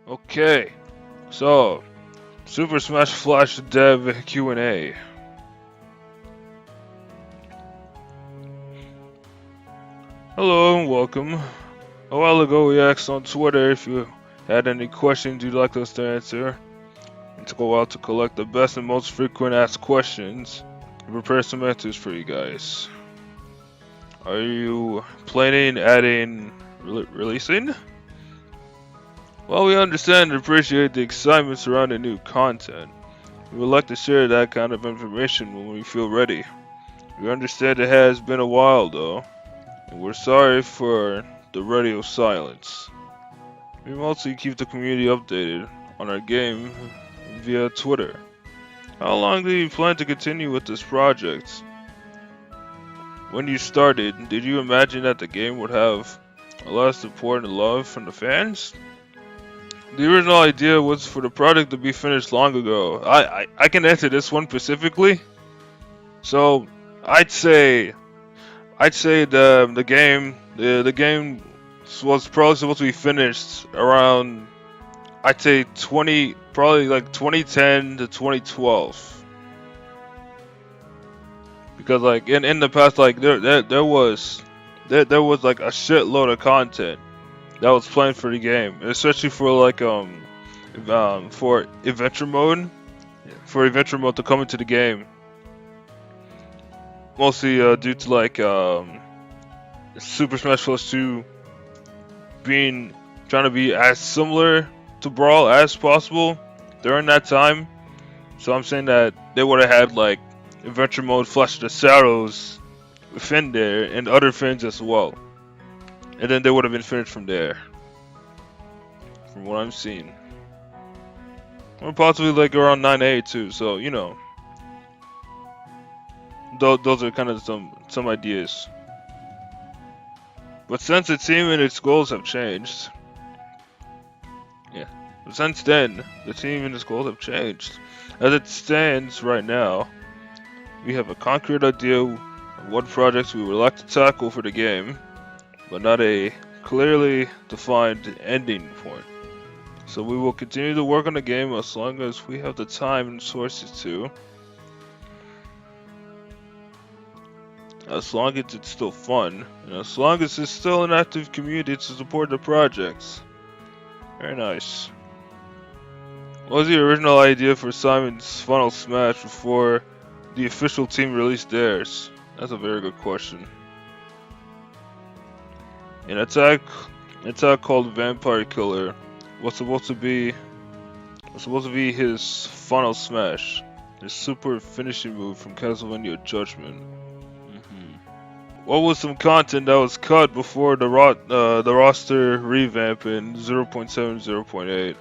Okay, so Super Smash Flash Dev Q&A. Hello and welcome. A while ago we asked on Twitter if you had any questions you'd like us to answer, and to go out to collect the best and most frequent asked questions and prepare some answers for you guys. Are you planning adding releasing? Well, we understand and appreciate the excitement surrounding new content. We would like to share that kind of information when we feel ready. We understand it has been a while though, and we're sorry for the radio silence. We mostly keep the community updated on our game via Twitter. How long do you plan to continue with this project? When you started, did you imagine that the game would have a lot of support and love from the fans? The original idea was for the project to be finished long ago. I can answer this one specifically. So I'd say the game was probably supposed to be finished around, I'd say 2010 to 2012, because like in the past, like there was like a shitload of content that was planned for the game, especially for like for adventure mode to come into the game, mostly due to like Super Smash Bros. 2 trying to be as similar to Brawl as possible during that time. So I'm saying that they would have had like adventure mode Flash of the Shadows within there and other things as well. And then they would have been finished from there. From what I'm seeing. Or possibly like around 9A too, so you know. Those are kind of some ideas. But since the team and its goals have changed. Yeah. But since then, the team and its goals have changed. As it stands right now, we have a concrete idea of what projects we would like to tackle for the game, but not a clearly defined ending point. So we will continue to work on the game as long as we have the time and resources to. As long as it's still fun, and as long as there's still an active community to support the projects. Very nice. What was the original idea for Simon's Final Smash before the official team released theirs? That's a very good question. An attack called Vampire Killer was supposed to be his Final Smash, his super finishing move from Castlevania Judgment. What was some content that was cut before the roster revamp in 0.7, 0.8?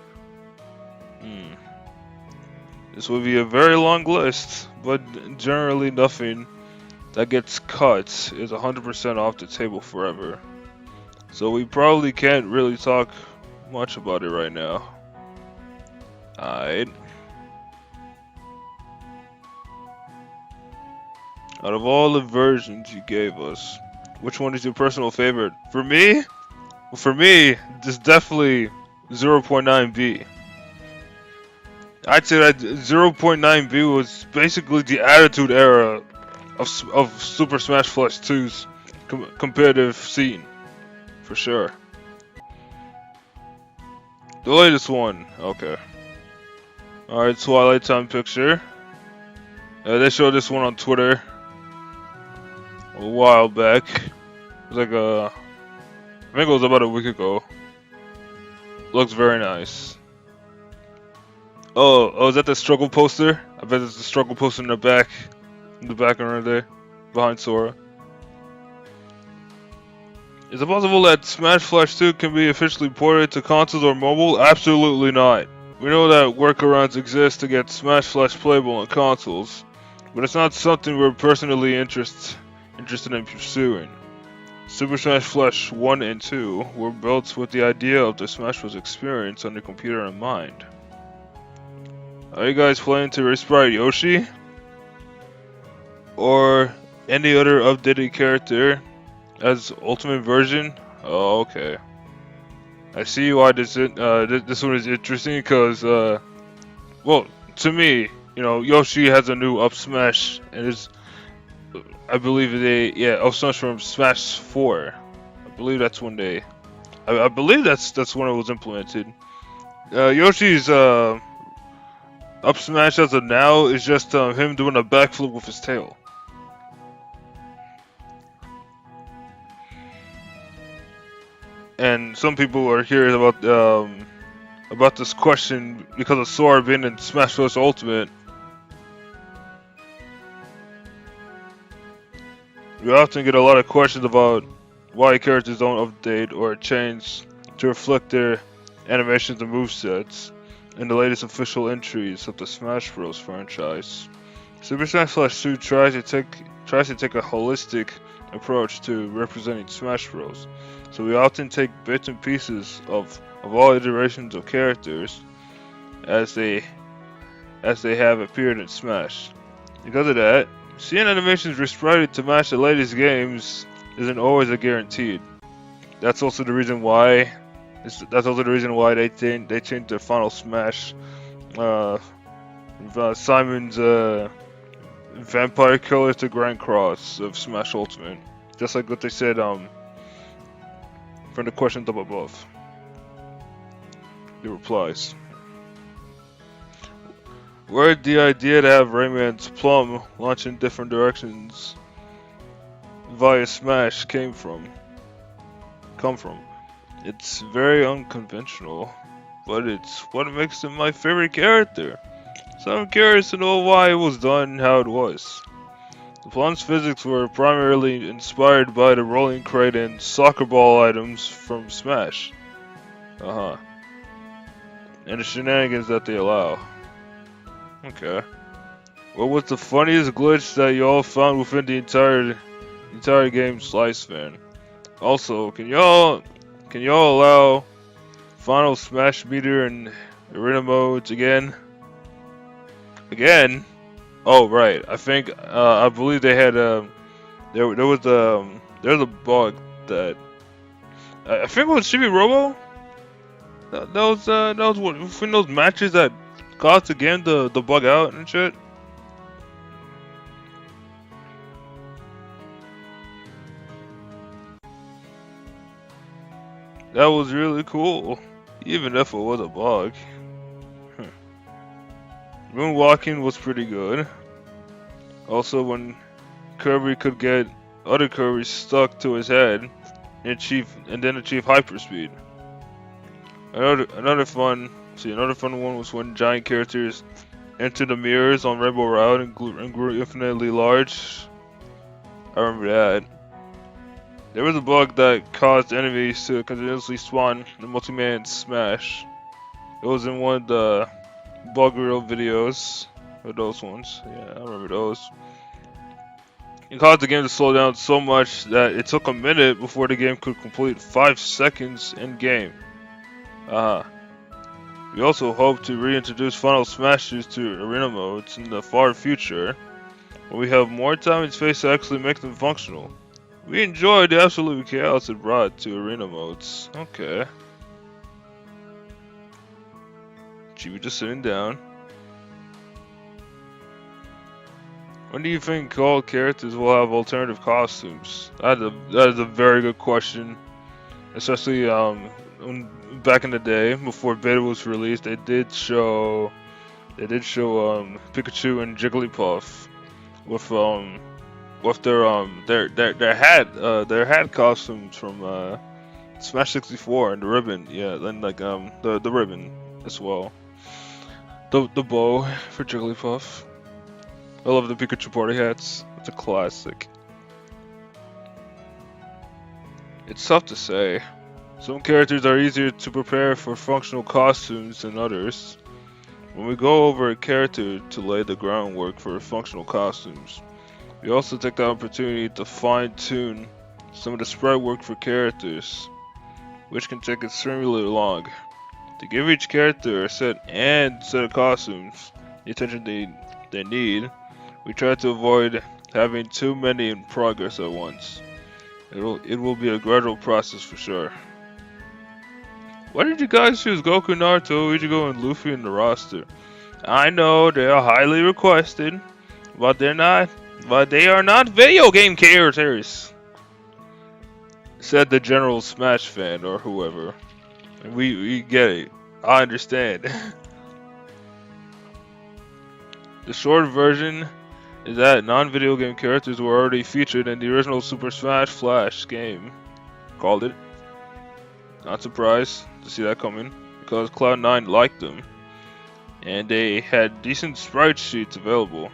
This would be a very long list, but generally nothing that gets cut is 100% off the table forever. So we probably can't really talk much about it right now. Aight. Out of all the versions you gave us, which one is your personal favorite? For me? It's definitely 0.9B. I'd say that 0.9B was basically the Attitude Era of Super Smash Bros. 2's competitive scene, for sure. The latest one, okay. Alright, Twilight Time picture. They showed this one on Twitter a while back. It was like I think it was about a week ago. Looks very nice. Oh, is that the struggle poster? I bet it's the struggle poster in the background right there, behind Sora. Is it possible that Smash Flash 2 can be officially ported to consoles or mobile? Absolutely not. We know that workarounds exist to get Smash Flash playable on consoles, but it's not something we're personally interested in pursuing. Super Smash Flash 1 and 2 were built with the idea of the Smash Bros. Experience on the computer in mind. Are you guys planning to resprite Yoshi? Or any other updated character as Ultimate version? Oh, okay. I see why this one is interesting because well, to me, Yoshi has a new up smash, and it's I believe up smash from Smash 4. I believe that's when I believe that's when it was implemented. Yoshi's up smash as of now is just him doing a backflip with his tail. And some people are curious about this question because of Sora being in Smash Bros. Ultimate. We often get a lot of questions about why characters don't update or change to reflect their animations and movesets in the latest official entries of the Smash Bros. Franchise. Super Smash Bros. 2 tries to take a holistic approach to representing Smash Bros. So we often take bits and pieces of all iterations of characters as they have appeared in Smash. Because of that, seeing animations resprited to match the latest games isn't always a guaranteed. That's also the reason why they changed their Final Smash Simon's Vampire Killer to Grand Cross of Smash Ultimate. Just like what they said from the questions up above. The replies. Where did the idea to have Rayman's Plum launch in different directions via Smash come from? It's very unconventional, but it's what makes him my favorite character. So I'm curious to know why it was done and how it was. The Plum's physics were primarily inspired by the rolling crate and soccer ball items from Smash. And the shenanigans that they allow. Okay. What was the funniest glitch that y'all found within the entire game's lifespan? Also, can y'all allow Final Smash Meter and Arena modes again? Again? Oh right. I believe they had there was there's a bug that I think it was Chibi Robo. That was what within those matches that caused the game to bug out and shit. That was really cool, even if it was a bug. Moonwalking was pretty good. Also, when Kirby could get other Kirby stuck to his head and then achieve hyperspeed. Another fun one was when giant characters entered the mirrors on Rainbow Route and grew infinitely large. I remember that. There was a bug that caused enemies to continuously spawn in multi-man Smash. It was in one of the bug reel videos. Or those ones. Yeah, I remember those. It caused the game to slow down so much that it took a minute before the game could complete 5 seconds in game. We also hope to reintroduce Final Smashes to arena modes in the far future, when we have more time and space to actually make them functional. We enjoyed the absolute chaos it brought to arena modes. Okay. Chibi just sitting down. When do you think all characters will have alternative costumes? That is a very good question. Especially back in the day, before beta was released, they did show Pikachu and Jigglypuff with their hat costumes from Smash 64 and the ribbon, yeah, then like the ribbon as well. The bow for Jigglypuff. I love the Pikachu party hats. It's a classic. It's tough to say. Some characters are easier to prepare for functional costumes than others. When we go over a character to lay the groundwork for functional costumes, we also take the opportunity to fine-tune some of the sprite work for characters, which can take extremely long. To give each character a set of costumes the attention they need, we try to avoid having too many in progress at once. It will be a gradual process for sure. Why did you guys choose Goku, Naruto, Ichigo, and Luffy in the roster? I know they are highly requested, but they're not. But they are not video game characters," said the general Smash fan or whoever. We get it. I understand. The short version is that non-video game characters were already featured in the original Super Smash Flash game. Called it. Not surprised to see that coming, because Cloud9 liked them, and they had decent sprite sheets available.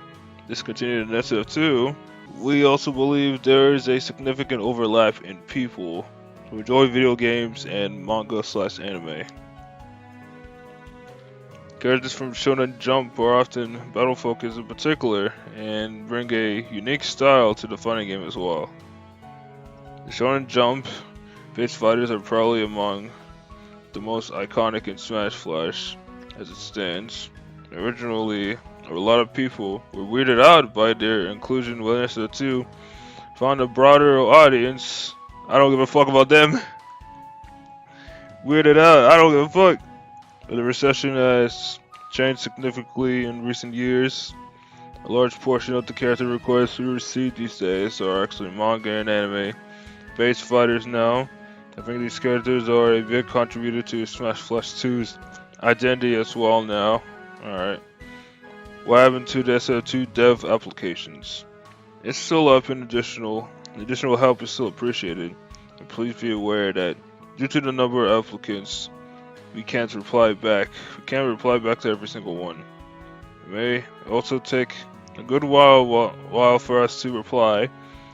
This continued in SF2. We also believe there is a significant overlap in people who enjoy video games and manga/anime. Characters from Shonen Jump are often battle focused in particular, and bring a unique style to the fighting game as well. The Shonen Jump Fates fighters are probably among the most iconic in Smash Flash as it stands. Originally, a lot of people were weirded out by their inclusion when SF2 found a broader audience. I don't give a fuck about them. Weirded out, I don't give a fuck. But the reception has changed significantly in recent years. A large portion of the character requests we receive these days are actually manga and anime based fighters now. I think these characters are a big contributor to Smash Flash 2's identity as well now. Alright. What happened to the SF2 dev applications? It's still up and additional help is still appreciated. And please be aware that due to the number of applicants, we can't reply back. We can't reply back to every single one. It may also take a good while for us to reply,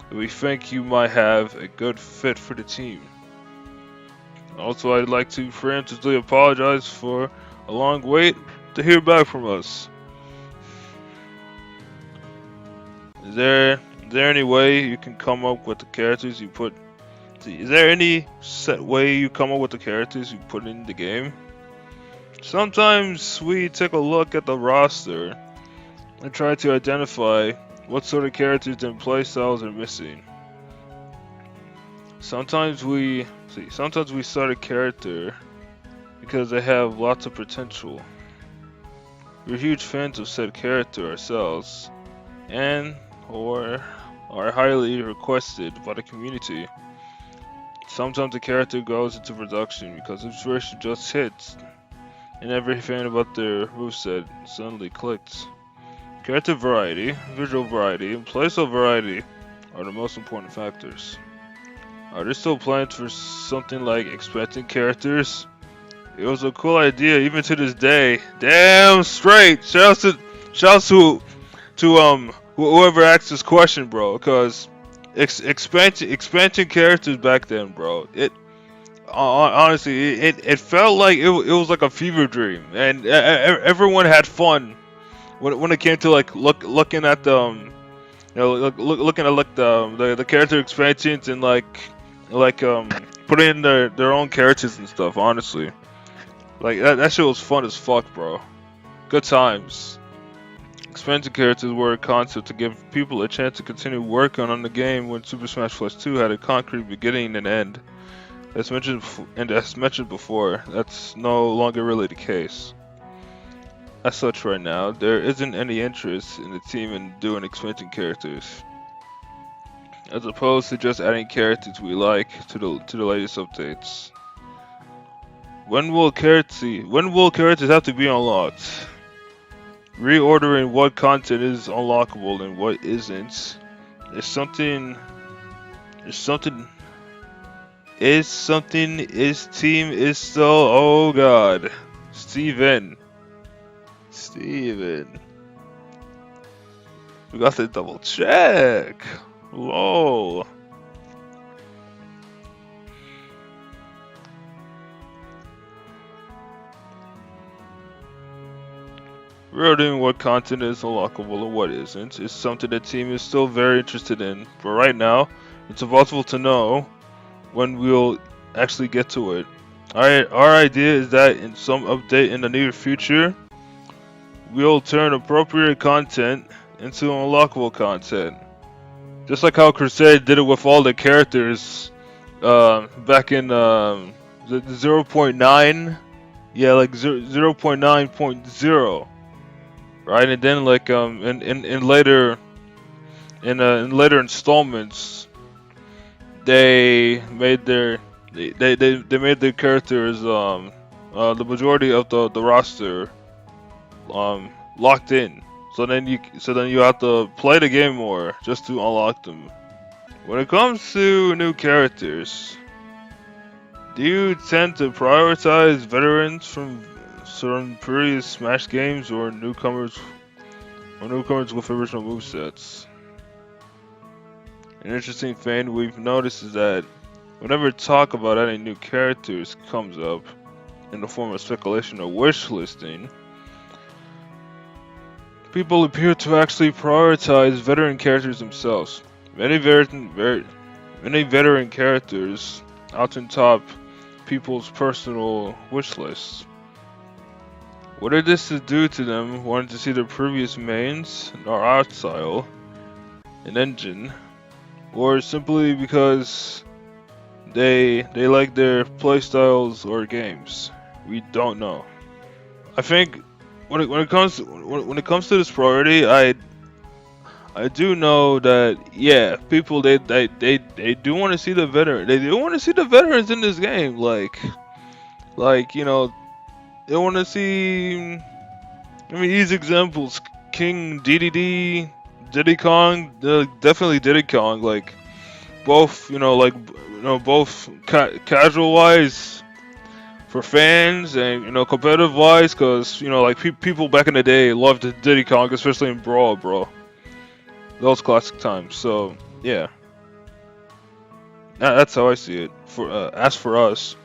but we think you might have a good fit for the team. Also, I'd like to preemptively apologize for a long wait to hear back from us. Is there any way you can come up with the characters you put? Is there any set way you come up with the characters you put in the game? Sometimes we take a look at the roster and try to identify what sort of characters and playstyles are missing. Sometimes we start a character because they have lots of potential. We're huge fans of said character ourselves, and or are highly requested by the community. Sometimes the character goes into production because inspiration just hits, and every fan about their moveset suddenly clicks. Character variety, visual variety, and playstyle variety are the most important factors. Are there still plans for something like expansion characters? It was a cool idea even to this day. Damn straight! Shouts to whoever asked this question, bro. Because expansion characters back then, bro. Honestly, it felt like it was like a fever dream, and everyone had fun when it came to like looking at the looking at like the character expansions and like putting in their own characters and stuff. Honestly, like that shit was fun as fuck, bro. Good times. Expansion characters were a concept to give people a chance to continue working on the game when Super Smash Bros. 2 had a concrete beginning and end. As mentioned before, that's no longer really the case. As such, right now, there isn't any interest in the team in doing expansion characters, as opposed to just adding characters we like to the latest updates. When will characters have to be unlocked? Reordering what content is unlockable and what isn't is something. Is team is still. Oh god, Steven. We got to double check. Lol. Reordering what content is unlockable and what isn't is something the team is still very interested in, but right now, it's impossible to know when we'll actually get to it. Our idea is that in some update in the near future, we'll turn appropriate content into unlockable content. Just like how Crusade did it with all the characters back in the 0.9, yeah, like 0.9.0, right? And then like in later in later installments, they made they made their characters the majority of the roster locked in. So then you have to play the game more just to unlock them. When it comes to new characters, do you tend to prioritize veterans from certain previous Smash games or newcomers with original movesets? An interesting thing we've noticed is that whenever talk about adding new characters comes up in the form of speculation or wish listing, people appear to actually prioritize veteran characters themselves. Many veteran characters often top people's personal wish lists. Whether this is due to them wanting to see their previous mains or art style and engine, or simply because they like their playstyles or games. We don't know. I think when it comes to this priority, I do know that yeah, people they do want to see the veteran. They do want to see the veterans in this game. Like you know, they want to see. I mean, these examples: King DDD, Diddy Kong, definitely Diddy Kong. Like both, both casual wise for fans and competitive wise, because like people back in the day loved Diddy Kong, especially in Brawl, bro. Those classic times. So yeah, that's how I see it. For as for us,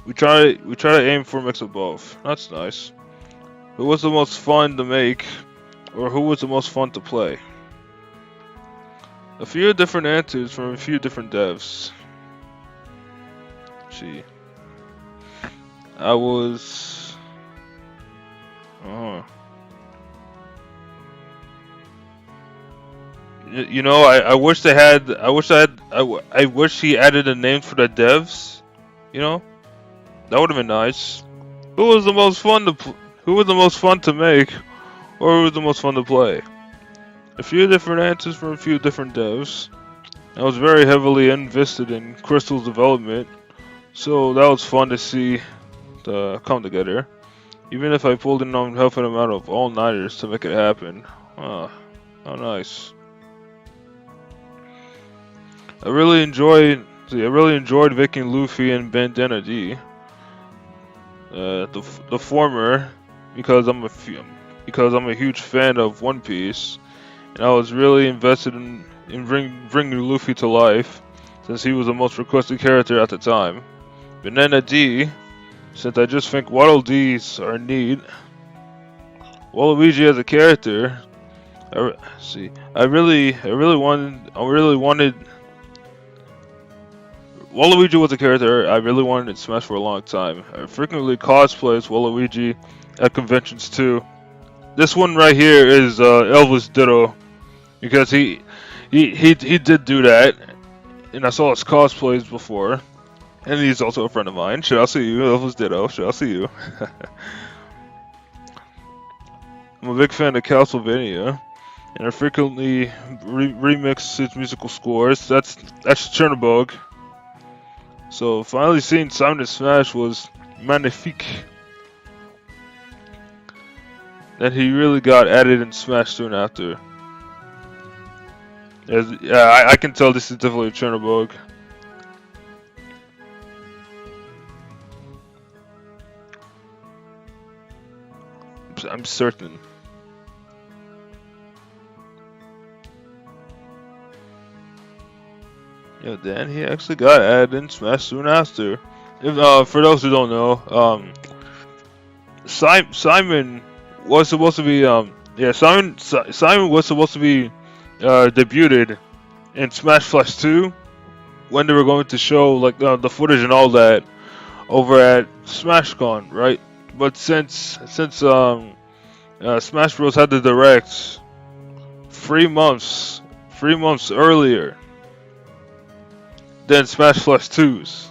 we try to aim for a mix of both. That's nice. Who was the most fun to make, or who was the most fun to play? A few different answers from a few different devs. Gee, I was. I wish they had. I wish he added a name for the devs. That would have been nice. Who was the most fun to? Who was the most fun to make, or who was the most fun to play? A few different answers from a few different devs. I was very heavily invested in Crystal's development, so that was fun to see come together. Even if I pulled in on helping them out of all-nighters to make it happen. Ah, how nice. I really enjoyed making Luffy and Bandana D. The former because I'm a huge fan of One Piece, and I was really invested in bringing Luffy to life, since he was the most requested character at the time. Banana D, since I just think Waddle Dees are neat. Waluigi as a character, I really wanted. Waluigi was a character I really wanted in Smash for a long time. I frequently cosplay as Waluigi at conventions too. This one right here is Elvis Ditto, because he did do that, and I saw his cosplays before, and he's also a friend of mine. Shall I see you, Elvis Ditto? Shall I see you? I'm a big fan of Castlevania, and I frequently remix his musical scores. That's Chernobog. So finally seeing Simon in Smash was magnifique. Then he really got added in Smash soon after. Yeah, I can tell this is definitely a Chernobog. I'm certain. Yeah, then he actually got added in Smash soon after. If for those who don't know, Simon was supposed to be Simon was supposed to be debuted in Smash Flash 2 when they were going to show like the footage and all that over at SmashCon, right? But since Smash Bros had the direct 3 months earlier, then Smash Flash 2's.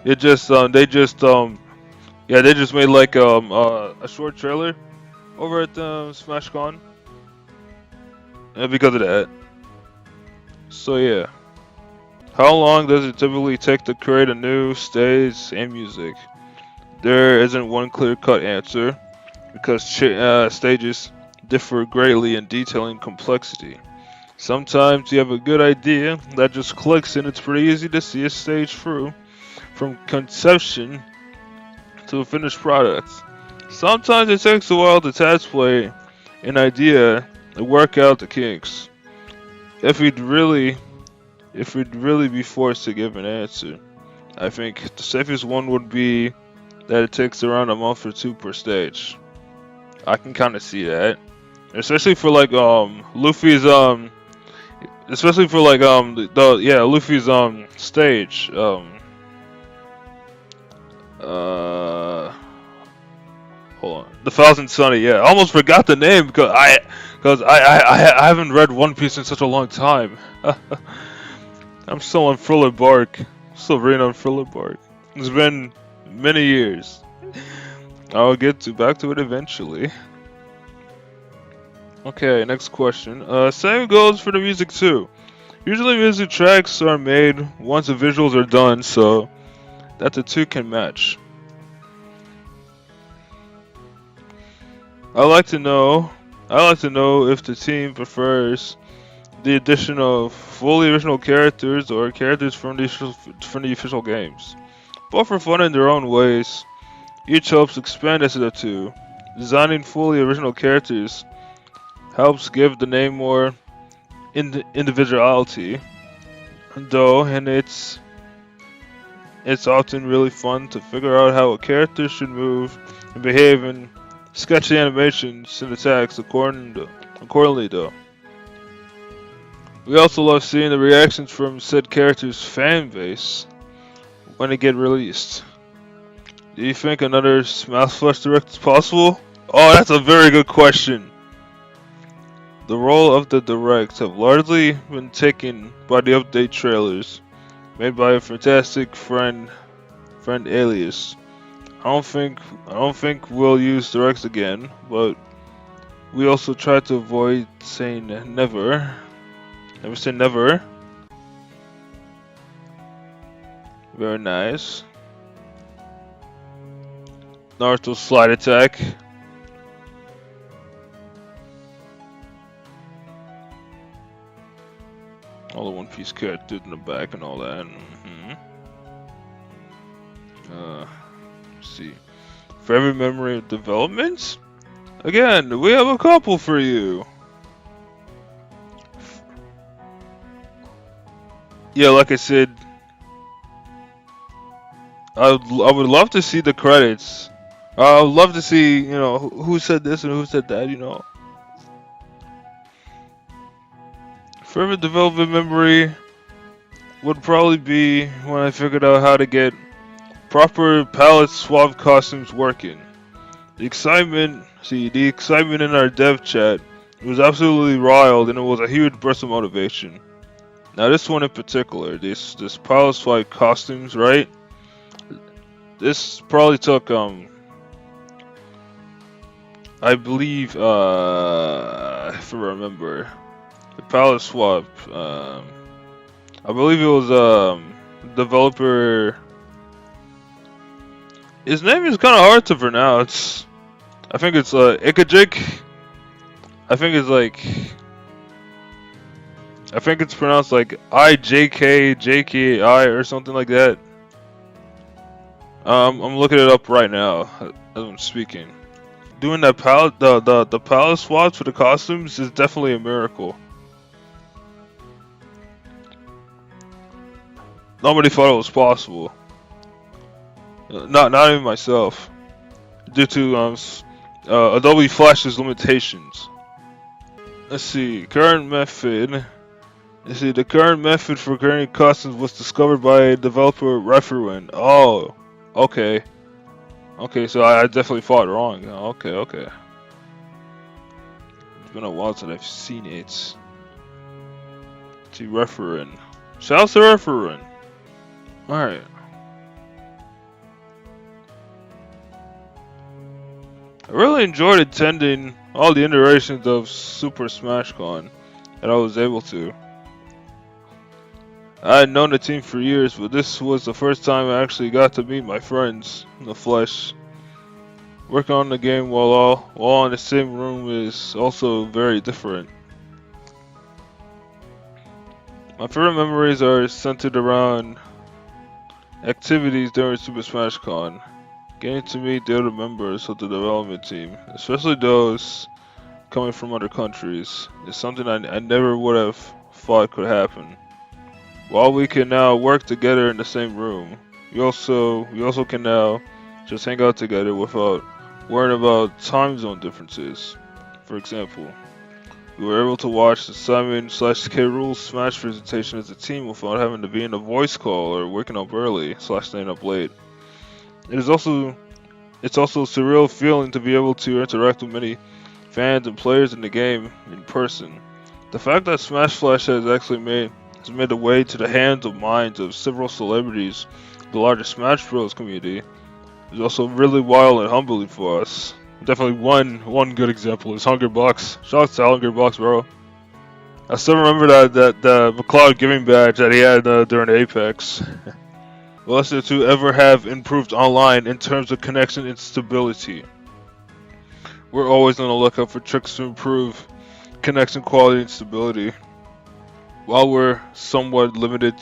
It just yeah, they just made like a short trailer over at SmashCon, because of that. So yeah, how long does it typically take to create a new stage and music? There isn't one clear-cut answer because stages differ greatly in detail and complexity. Sometimes you have a good idea that just clicks and it's pretty easy to see a stage through from conception to a finished product. Sometimes it takes a while to test play an idea and work out the kinks. If we'd really if we'd really be forced to give an answer, I think the safest one would be that it takes around a month or two per stage. I can kind of see that, especially for like Luffy's especially for like yeah, Luffy's stage uh hold on, the Thousand Sunny. Yeah, I almost forgot the name because I haven't read One Piece in such a long time. I'm still on Thriller Bark. Still reading on Thriller Bark. It's been many years. I'll get to back to it eventually. Okay, next question. Same goes for the music too. Usually music tracks are made once the visuals are done so that the two can match. I like to know I like to know if the team prefers the addition of fully original characters or characters from the official games. Both are fun in their own ways. Each helps expand as the two. Designing fully original characters helps give the name more individuality, though, and it's often really fun to figure out how a character should move and behave in sketchy animations and attacks accordingly though. We also love seeing the reactions from said character's fan base when they get released. Do you think another Smash Flash Direct is possible? Oh, that's a very good question. The role of the Directs have largely been taken by the update trailers made by a fantastic friend Alias. I don't think we'll use Directs again, but we also try to avoid saying never. Never say never. Very nice. Naruto slide attack. All the One Piece characters in the back and all that. Let's see. For every memory of developments? Again, we have a couple for you. Yeah, like I said, I would love to see the credits. I would love to see, who said this and who said that. Further development memory would probably be when I figured out how to get proper palette swap costumes working. The excitement in our dev chat was absolutely riled and it was a huge burst of motivation. Now this one in particular, this palette swap costumes, right? This probably took I believe if I remember the palette swap I believe it was developer. His name is kind of hard to pronounce. I think it's Ikajik. I think it's like I think it's pronounced like IJKJKI or something like that. I'm looking it up right now as I'm speaking. Doing that the palette swaps for the costumes is definitely a miracle. Nobody thought it was possible. Not even myself, due to Adobe Flash's limitations. Let's see, current method. Let's see, the current method for creating costumes was discovered by developer Referwin. Oh, okay. Okay, so I definitely thought wrong. Okay. It's been a while since I've seen it. Let's see, Referwin. Shout out to Referwin. Alright. I really enjoyed attending all the iterations of Super Smash Con that I was able to. I had known the team for years, but this was the first time I actually got to meet my friends in the flesh. Working on the game while in the same room is also very different. My favorite memories are centered around activities during Super Smash Con. Getting to meet the other members of the development team, especially those coming from other countries, is something I never would have thought could happen. While we can now work together in the same room, we also can now just hang out together without worrying about time zone differences. For example, we were able to watch the Simon/K. Rool Smash presentation as a team without having to be in a voice call or waking up early/staying up late. It's also a surreal feeling to be able to interact with many fans and players in the game in person. The fact that Smash Flash has made a way to the hands and minds of several celebrities of the larger Smash Bros. Community is also really wild and humbling for us. Definitely one good example is Hungerbox. Shout out to Hungerbox, bro. I still remember that the McLeod giving badge that he had during Apex. Will SO2 ever have improved online in terms of connection and stability? We're always on the lookout for tricks to improve connection quality and stability. While we're somewhat limited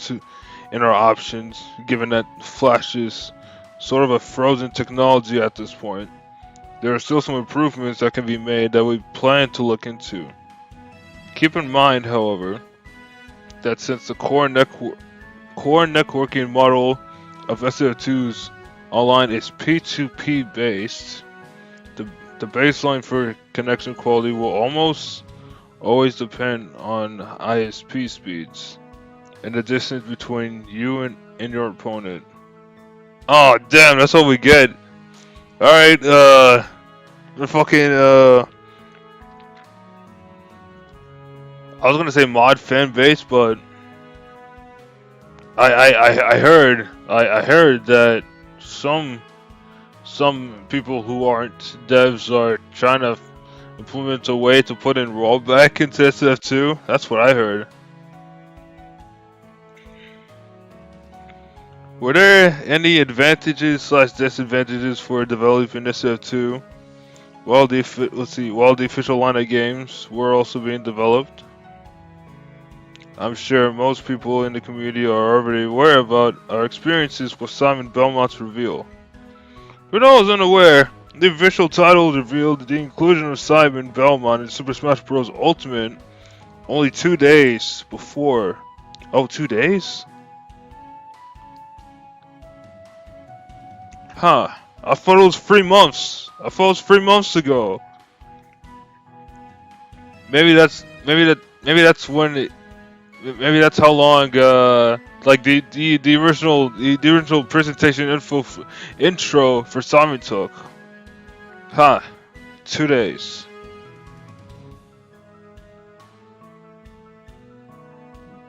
in our options, given that Flash is sort of a frozen technology at this point, there are still some improvements that can be made that we plan to look into. Keep in mind, however, that since the core networking model of SO2's online is P2P based, the baseline for connection quality will almost always depend on ISP speeds and the distance between you and your opponent. Oh damn, that's what we get. Alright, the fucking I was gonna say mod fan base, but I heard that some people who aren't devs are trying to implement a way to put in rollback into SF2. That's what I heard. Were there any advantages/disadvantages for developing SF2 while the official line of games were also being developed? I'm sure most people in the community are already aware about our experiences with Simon Belmont's reveal. For those unaware, the official title revealed the inclusion of Simon Belmont in Super Smash Bros. Ultimate only 2 days before. Oh, 2 days? Huh. I thought it was 3 months. I thought it was 3 months ago. Maybe that's when it, maybe that's how long like the original presentation intro for Simon took. Huh. 2 days.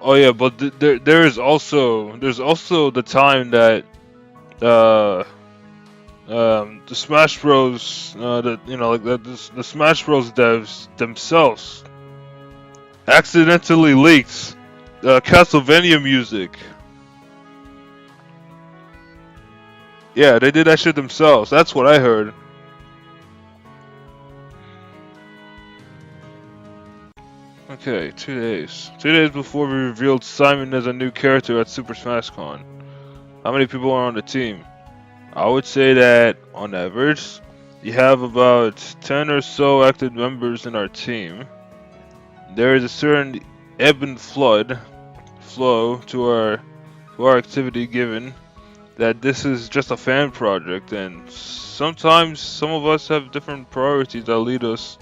Oh yeah, but there's also the time that the Smash Bros the Smash Bros devs themselves accidentally leaked Castlevania music. Yeah, they did that shit themselves. That's what I heard. Okay, 2 days. 2 days before we revealed Simon as a new character at Super Smash Con. How many people are on the team? I would say that, on average, you have about 10 or so active members in our team. There is a certain ebb and flow to our activity, given that this is just a fan project, and sometimes some of us have different priorities that lead us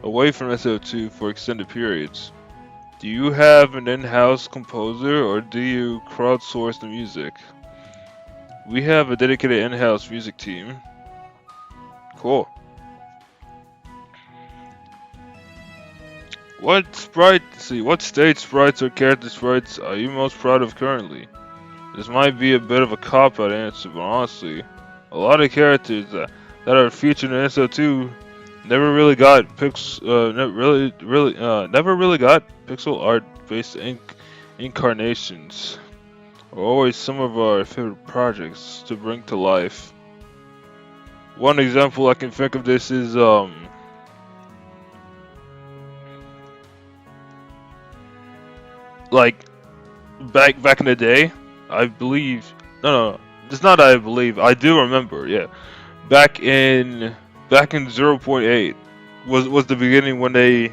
away from SO2 for extended periods. Do you have an in-house composer, or do you crowdsource the music? We have a dedicated in-house music team. Cool. What stage sprites or character sprites are you most proud of currently? This might be a bit of a cop-out answer, but honestly, a lot of characters that that are featured in SO2 never really got never really got pixel art based incarnations. Are always some of our favorite projects to bring to life. One example I can think of this is like back in the day, I believe. No, it's not. I believe. I do remember. Yeah, back in zero point 0.8 was the beginning when they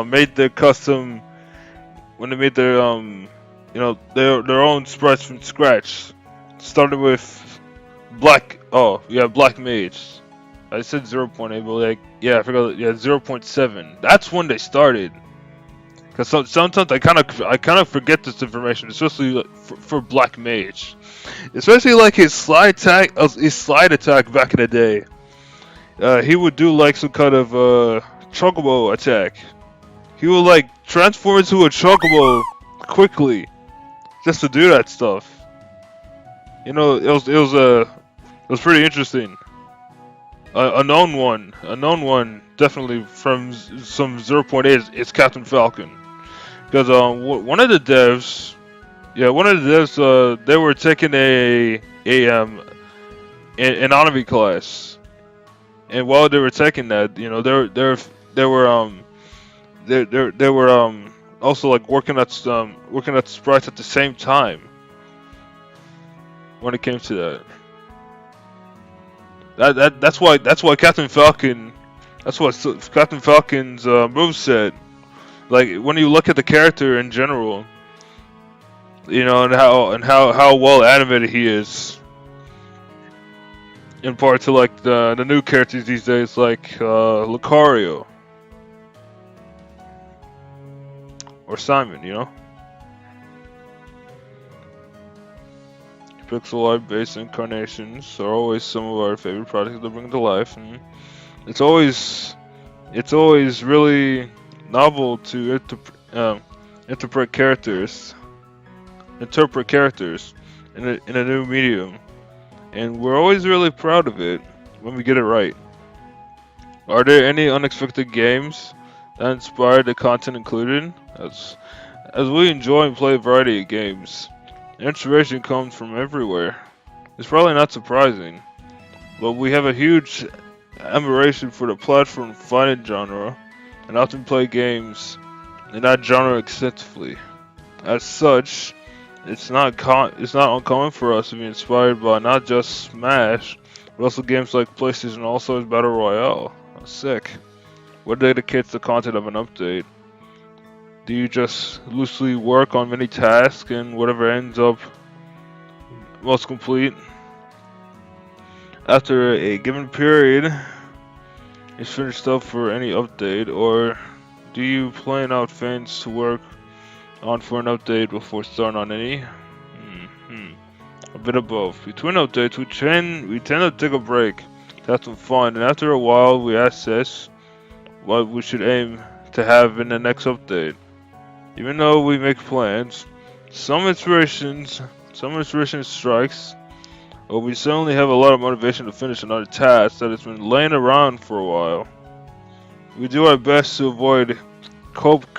made their custom when they made their their own sprites from scratch, starting with Black Mage. I said zero point 0.8, but like yeah, I forgot. Yeah, 0.7. That's when they started. Cause sometimes I kind of forget this information, especially like, for Black Mage, especially like his slide attack back in the day. He would do like some kind of chocobo attack. He would like transform into a chocobo quickly just to do that stuff. You know, it was pretty interesting. A known one, definitely from some zero point 0.8 is Captain Falcon. Because one of the devs, they were taking an anatomy class, and while they were taking that, you know, they were also like working at sprites at the same time when it came to that. That's why Captain Falcon. That's what Captain Falcon's moveset. Like when you look at the character in general, you know, and how well animated he is. In part to like the new characters these days, like Lucario or Simon, you know. Pixel art based incarnations are always some of our favorite projects to bring to life, and it's always really novel to interpret characters in a new medium, and we're always really proud of it when we get it right. Are there any unexpected games that inspired the content included? As we enjoy and play a variety of games, inspiration comes from everywhere. It's probably not surprising, but we have a huge admiration for the platform fighting genre and often play games in that genre extensively. As such, it's not uncommon for us to be inspired by not just Smash, but also games like PlayStation All-Stars Battle Royale. That's sick. What dedicates the content of an update? Do you just loosely work on many tasks and whatever ends up most complete after a given period is finished up for any update, or do you plan out things to work on for an update before starting on any? A bit of both. Between updates, we tend to take a break to have some fun, and after a while, we assess what we should aim to have in the next update. Even though we make plans, some inspiration strikes, but we certainly have a lot of motivation to finish another task that has been laying around for a while. We do our best to avoid scope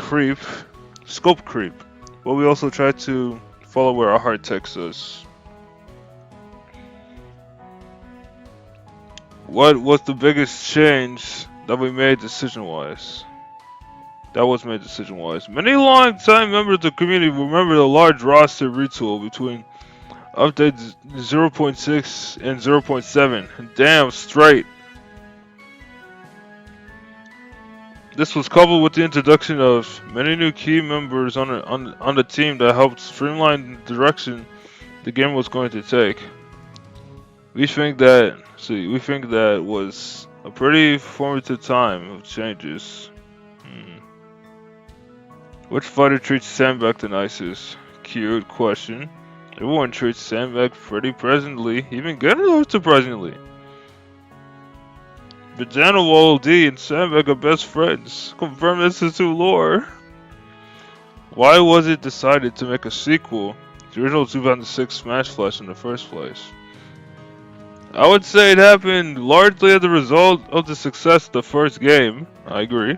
creep, but we also try to follow where our heart takes us. What was the biggest change that we made decision-wise? Many long-time members of the community remember the large roster retool between updates 0.6 and 0.7. Damn straight. This was coupled with the introduction of many new key members on the team that helped streamline the direction the game was going to take. We think that was a pretty formative time of changes. Which fighter treats Sandbag the nicest? Cute question. Everyone treats Sandbag pretty presently, even Ganondorf surprisingly. Vegeta, Wall D, and Sandbag are best friends. Confirm this is too lore. Why was it decided to make a sequel to the original 2006 Smash Flash in the first place? I would say it happened largely as a result of the success of the first game. I agree.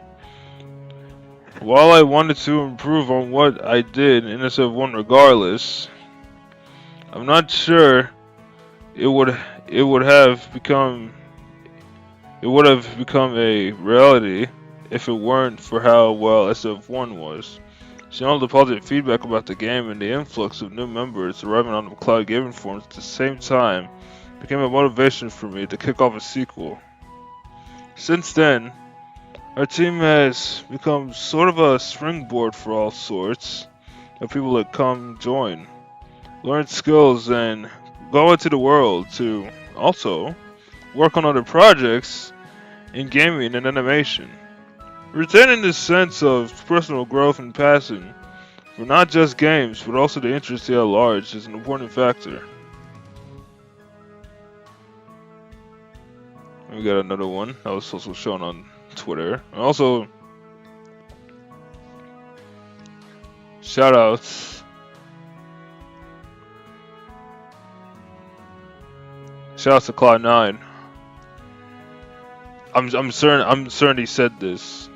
While I wanted to improve on what I did in SF1 regardless, I'm not sure it would it would have become it would have become a reality if it weren't for how well SF1 was. Seeing all the positive feedback about the game and the influx of new members arriving on the cloud gaming forums at the same time became a motivation for me to kick off a sequel. Since then, our team has become sort of a springboard for all sorts of people that come join, learn skills, and go into the world to also work on other projects in gaming and animation. Retaining this sense of personal growth and passion for not just games but also the industry at large is an important factor. We got another one that was also shown on Twitter. And also, shoutouts. Shoutouts to Cloud9. I'm certain he said this.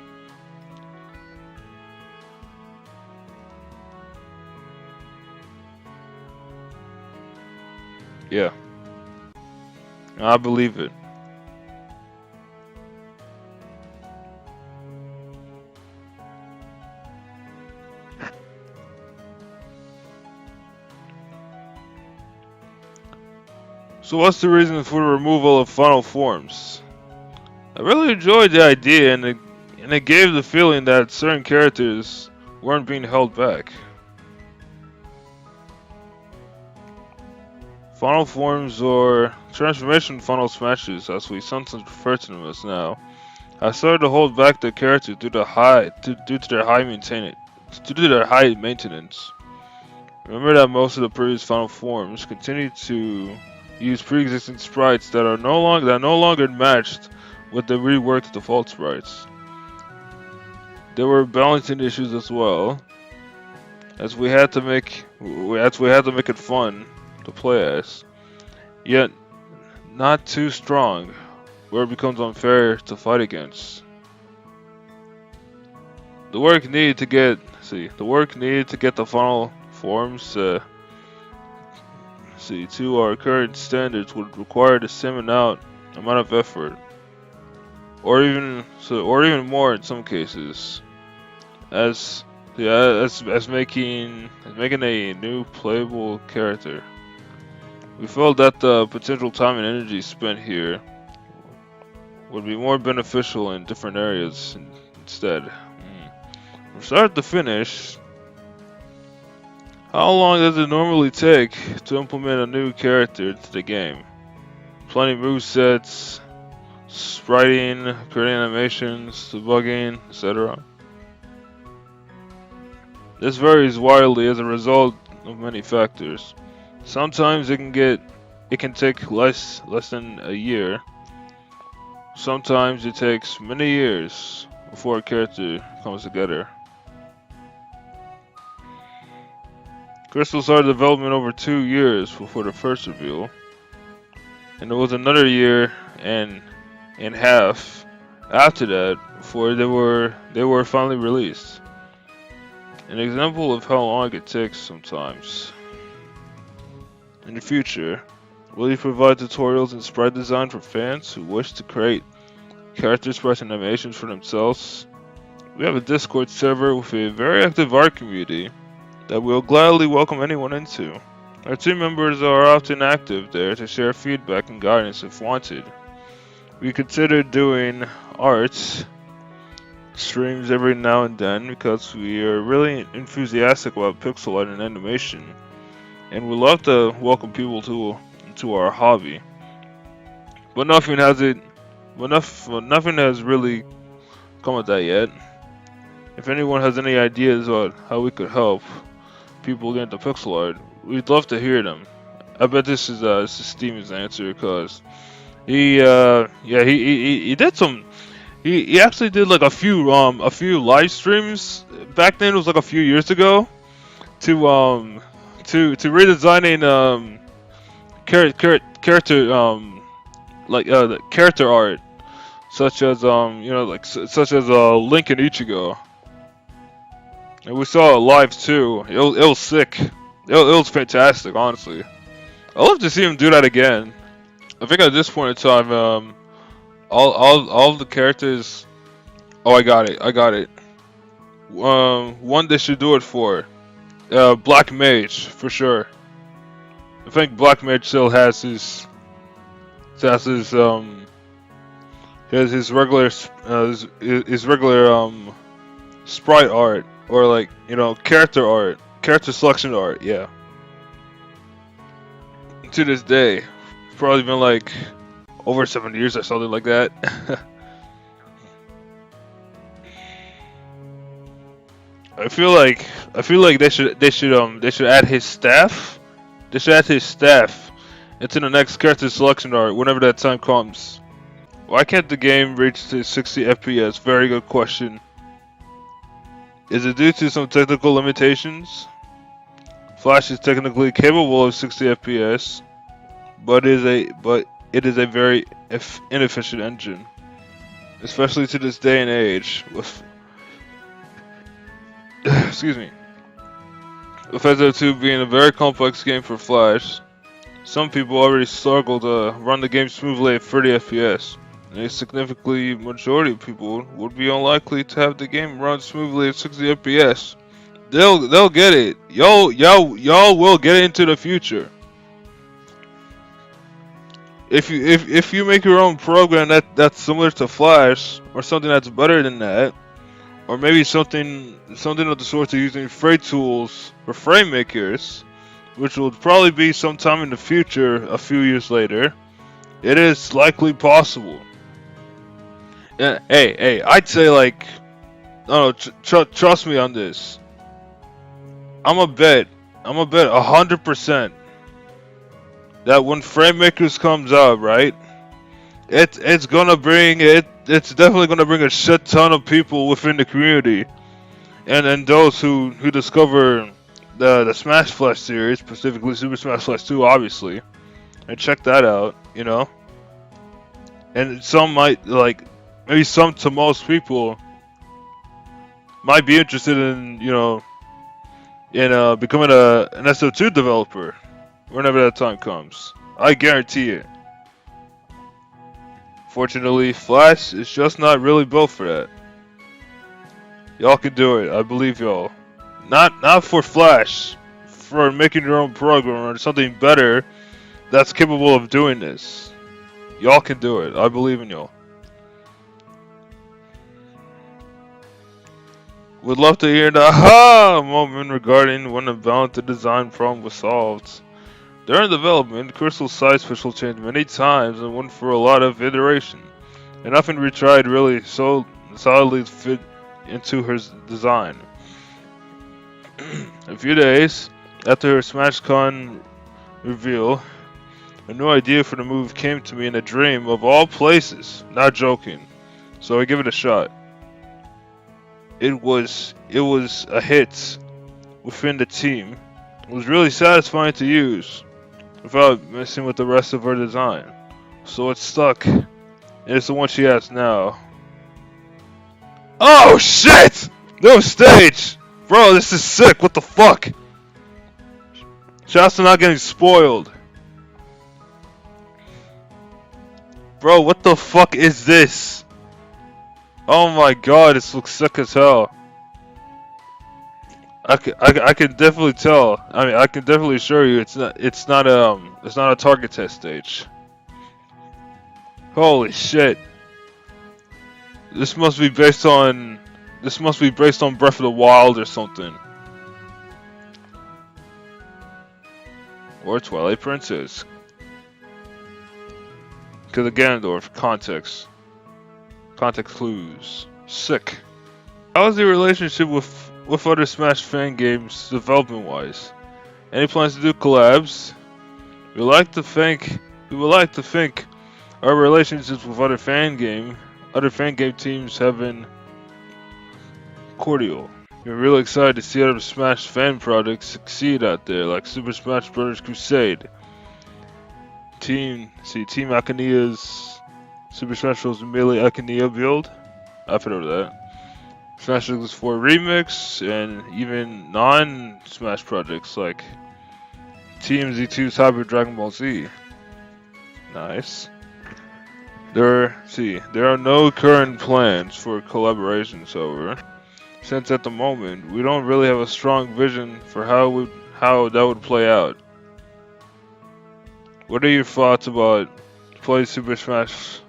Yeah, I believe it. So what's the reason for the removal of final forms? I really enjoyed the idea, and it gave the feeling that certain characters weren't being held back. Final forms, or transformation funnel smashes as we sometimes refer to them as now, have started to hold back their character due to their high maintenance. Remember that most of the previous final forms continued to use pre-existing sprites that are no longer matched with the reworked default sprites. There were balancing issues as well, as we had to make it fun to play as, yet not too strong, where it becomes unfair to fight against. The work needed to get the final forms to our current standards would require the same amount of effort, or even more in some cases, as making a new playable character. We felt that the potential time and energy spent here would be more beneficial in different areas instead. From start to finish, how long does it normally take to implement a new character to the game? Plenty of movesets, spriting, creating animations, debugging, etc. This varies wildly as a result of many factors. Sometimes it can take less than a year. Sometimes it takes many years before a character comes together. Crystal started development over 2 years before the first reveal, and it was another year and a half after that before they were finally released. An example of how long it takes sometimes. In the future, will you provide tutorials in sprite design for fans who wish to create character sprites and animations for themselves? We have a Discord server with a very active art community that we'll gladly welcome anyone into. Our team members are often active there to share feedback and guidance if wanted. We consider doing art streams every now and then because we are really enthusiastic about pixel art and animation, and we love to welcome people into our hobby. But nothing has really come of that yet. If anyone has any ideas on how we could help people get into pixel art, we'd love to hear them. I bet this is Steven's answer, because he did some. He actually did like a few live streams back then. It was like a few years ago to redesigning character like the character art, such as such as Link and Ichigo. And we saw it live too. It was sick. It was fantastic, honestly. I love to see him do that again. I think at this point in time, all of the characters. Oh, I got it. I got it. One they should do it for. Black Mage for sure. I think Black Mage still has his regular his regular sprite art, or like, character art, character selection art. Yeah. To this day, it's probably been like over 7 years or something like that. I feel like they should add his staff. They should add his staff into the next character selection art whenever that time comes. Why can't the game reach to 60 FPS? Very good question. Is it due to some technical limitations? Flash is technically capable of 60 FPS, but it is a very inefficient engine, especially to this day and age. With excuse me, with FZ2 being a very complex game for Flash, some people already struggle to run the game smoothly at 30 FPS. And a significantly majority of people would be unlikely to have the game run smoothly at 60 FPS. They'll get it. Y'all will get it into the future. If you make your own program that's similar to Flash, or something that's better than that, or maybe something of the sort of using frame tools for frame makers, which will probably be sometime in the future, a few years later, it is likely possible. Yeah, hey, I'd say like, no, trust me on this. I'm a bet 100% that when Frame Makers comes out, right, it's gonna bring it. It's definitely gonna bring a shit ton of people within the community, and those who discover the Smash Flash series, specifically Super Smash Flash 2, obviously, and check that out, And some might like, maybe some to most people might be interested in, becoming an SO2 developer whenever that time comes. I guarantee it. Fortunately, Flash is just not really built for that. Y'all can do it. I believe y'all. Not for Flash, for making your own program or something better that's capable of doing this. Y'all can do it. I believe in y'all. Would love to hear the aha moment regarding when the balanced design problem was solved. During development, Crystal's side switch will change many times and went for a lot of iteration, and nothing retried really so solidly fit into her design. A few days after her SmashCon reveal, a new idea for the move came to me in a dream of all places. Not joking. So I give it a shot. It was a hit within the team. It was really satisfying to use without messing with the rest of her design. So it's stuck. And it's the one she has now. Oh shit! No stage! Bro, this is sick. What the fuck? Shouts to not getting spoiled. Bro, what the fuck is this? Oh my god, this looks sick as hell. I can definitely tell. I mean, I can definitely assure you it's not a target test stage. Holy shit. This must be based on Breath of the Wild or something. Or Twilight Princess. Because of Ganondorf, context clues. Sick. How is the relationship with other Smash fan games development wise? Any plans to do collabs? We would like to think our relationships with other fan game teams have been cordial. We're really excited to see other Smash fan projects succeed out there, like Super Smash Bros. Crusade. Team Akania's Super Smash Bros. Melee Akania build. I've heard of that. Smash Bros. 4 Remix, and even non-Smash projects like Team Z2's Hyper Dragon Ball Z. Nice. There are no current plans for collaborations, however, since at the moment we don't really have a strong vision for how that would play out. What are your thoughts about playing Super Smash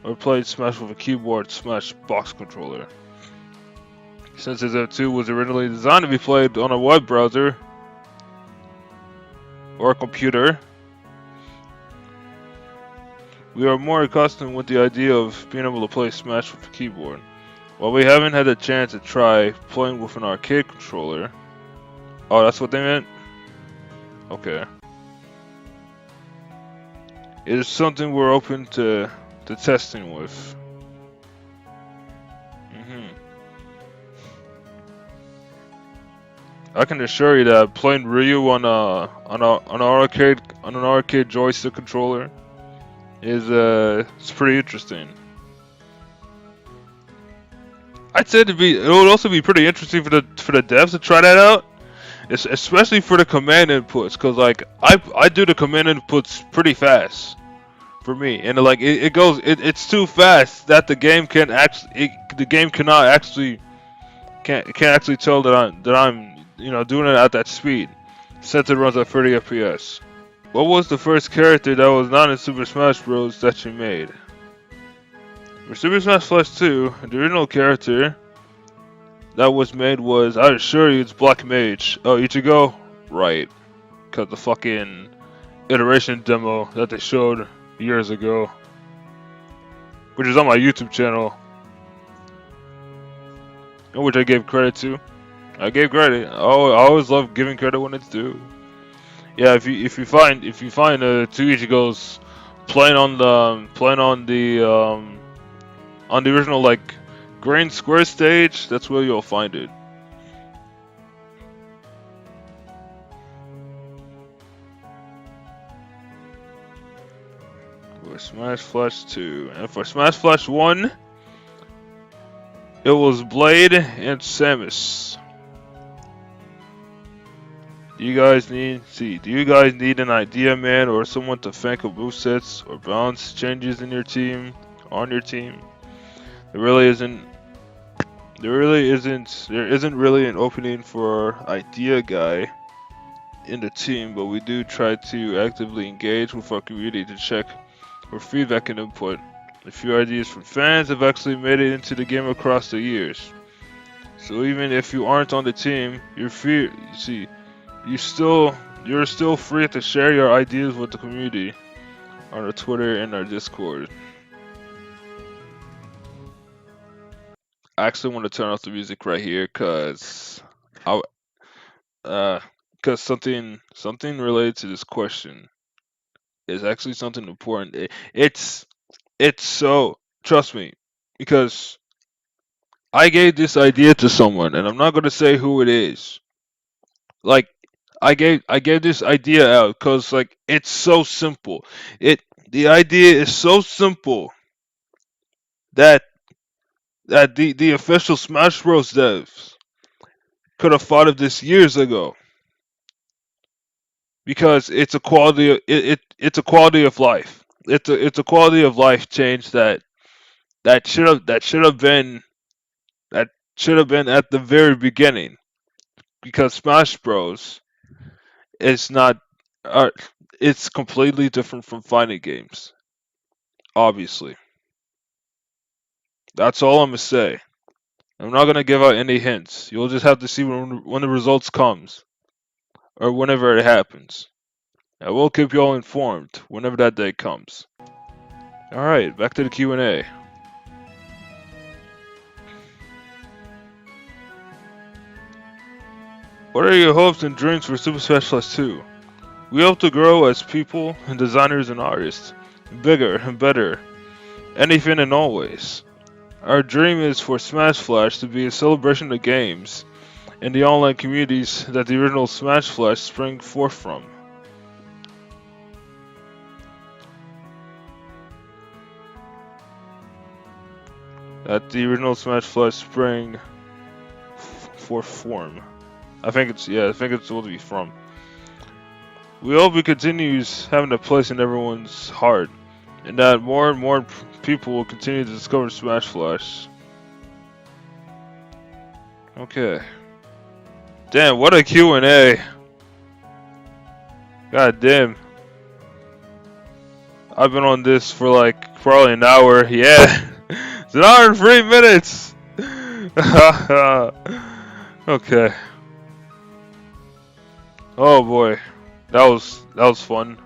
or playing Smash with a keyboard Smash box controller? Since SF2 was originally designed to be played on a web browser or a computer, we are more accustomed with the idea of being able to play Smash with a keyboard. While we haven't had a chance to try playing with an arcade controller. Oh, that's what they meant? Okay. It is something we're open to testing with. I can assure you that playing Ryu on an arcade joystick controller is it's pretty interesting. I'd say it would also be pretty interesting for the devs to try that out, especially for the command inputs, cause like I do the command inputs pretty fast for me, and like it's too fast that the game cannot actually can't actually tell that I'm doing it at that speed, since it runs at 30 FPS. What was the first character that was not in Super Smash Bros. That you made? For Super Smash Bros. 2, the original character that was made was, I assure you, it's Black Mage. Oh, Ichigo? Right. Cause the fucking iteration demo that they showed years ago, which is on my YouTube channel, and which I gave credit to. I gave credit. Oh, I always love giving credit when it's due. Yeah, if you find two Ichigos playing on the original like Green Square stage, that's where you'll find it. For Smash Flash 2, and for Smash Flash 1, it was Blade and Samus. Do you guys need an idea man or someone to think of movesets or balance changes in your team, on your team? There isn't really an opening for idea guy in the team, but we do try to actively engage with our community to check for feedback and input. A few ideas from fans have actually made it into the game across the years. So even if you aren't on the team, you're still free to share your ideas with the community on our Twitter and our Discord. I actually want to turn off the music right here because something related to this question is actually something important. It's so, trust me, because I gave this idea to someone, and I'm not gonna say who it is. Like, I gave this idea out because like it's so simple. The idea is so simple that the official Smash Bros. Devs could have thought of this years ago, because it's a it's a quality of life. It's a quality of life change that should have been at the very beginning, because Smash Bros. Is not uh, it's completely different from fighting games. Obviously, that's all I'm gonna say. I'm not gonna give out any hints. You'll just have to see when the results comes, or whenever it happens. I will keep you all informed whenever that day comes. All right, back to the Q&A. What are your hopes and dreams for Super Smash Bros. 2? We hope to grow as people and designers and artists, bigger and better, anything and always. Our dream is for Smash Flash to be a celebration of games and the online communities that the original Smash Flash sprang forth from. that the original Smash Flash sprang for form. I think it's supposed to be from. We hope it continues having a place in everyone's heart, and that more and more people will continue to discover Smash Flash. Okay. Damn, what a Q&A. God damn. I've been on this for like probably an hour. Yeah. It's an hour and 3 minutes. Okay. Oh boy. That was fun.